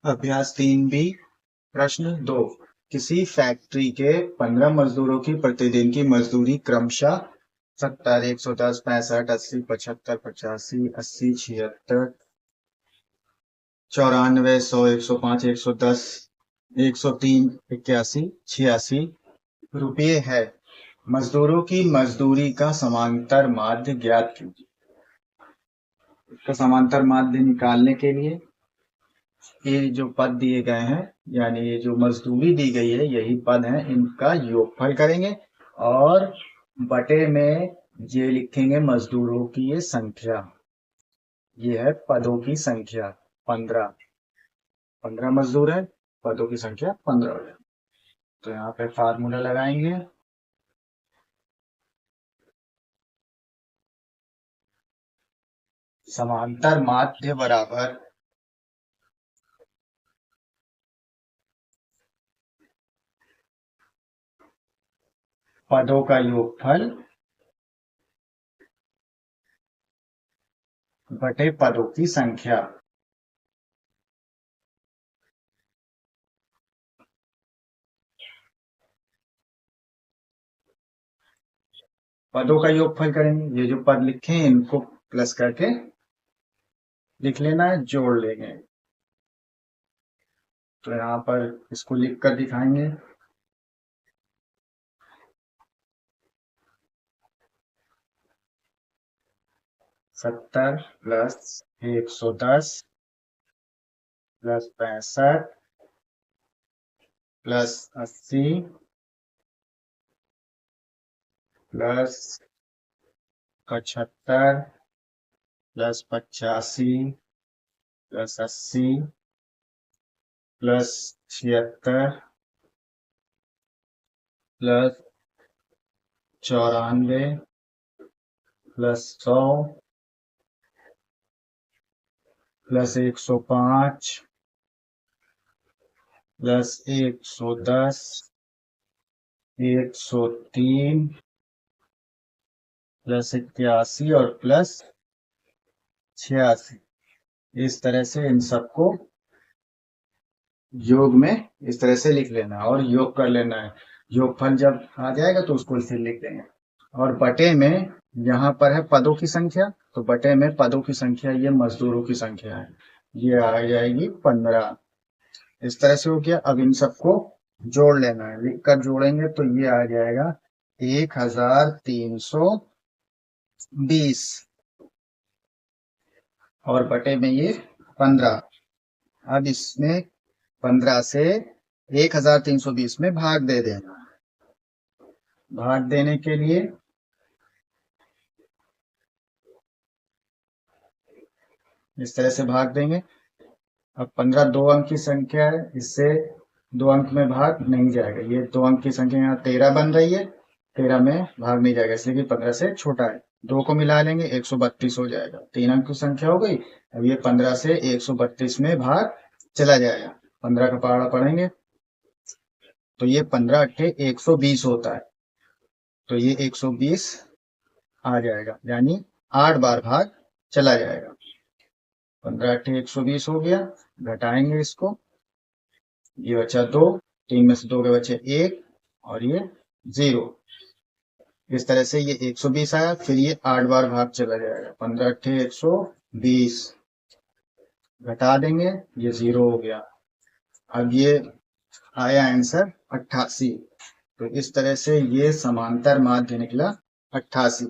अभ्यास 3B प्रश्न 2। किसी फैक्ट्री के 15 मजदूरों की प्रतिदिन की मजदूरी क्रमशः 70, 110, 65, 80, 75, 85, 80, 76, 94, 100, 105, 110, 103, 81, 86 रुपये है। मजदूरों की मजदूरी का समांतर माध्य ज्ञात कीजिए। इसका समांतर माध्य निकालने के लिए ये जो पद दिए गए हैं, यानी ये जो मजदूरी दी गई है, यही पद है, इनका योगफल करेंगे और बटे में ये लिखेंगे मजदूरों की ये संख्या। ये है पदों की संख्या 15। 15 मजदूर है, पदों की संख्या 15 है। तो यहाँ पे फार्मूला लगाएंगे। समांतर माध्य बराबर पदों का योगफल बटे पदों की संख्या। पदों का योगफल करेंगे, ये जो पद लिखे हैं इनको प्लस करके लिख लेना है, जोड़ लेंगे। तो यहाँ पर इसको लिख कर दिखाएंगे। सत्तर plus 110 plus 65 plus 80 plus 75 plus 85 plus 80 plus 76 plus 94 plus 100 plus 105 plus 110 103 plus 81 और प्लस 86। इस तरह से इन सबको योग में इस तरह से लिख लेना और योग कर लेना है। योगफल जब आ जाएगा तो उसको फिर लिख देंगे। और बटे में यहाँ पर है पदों की संख्या, तो बटे में पदों की संख्या ये मजदूरों की संख्या है, ये आ जाएगी 15। इस तरह से हो गया। अब इन सबको जोड़ लेना है, लिख कर जोड़ेंगे तो ये आ जाएगा 1320 और बटे में ये 15। अब इसमें 15 से 1320 में भाग दे देना। भाग देने के लिए इस तरह से भाग देंगे। अब 15 दो अंक की संख्या है, इससे 2 अंक में भाग नहीं जाएगा। ये 2 अंक की संख्या यहाँ 13 बन रही है, 13 में भाग नहीं जाएगा इसलिए कि 15 से छोटा है। 2 को मिला लेंगे 132 हो जाएगा। 3 अंक की संख्या हो गई। अब ये 15 से 132 में भाग चला जाएगा। 15 का पहाड़ा पढ़ेंगे तो ये 15 अट्ठे 120 होता है, तो ये 120 आ जाएगा, यानी 8 बार भाग चला जाएगा। 15 अट्ठे 120 हो गया। घटाएंगे इसको, ये बचा 2, 3 में से 2 के बचे 1 और ये 0। इस तरह से ये 120 आया, फिर ये 8 बार भाग चला जाएगा। 15 अट्ठे 120 घटा देंगे, ये 0 हो गया। अब ये आया आंसर 88। तो इस तरह से ये समांतर माध्य निकला 88।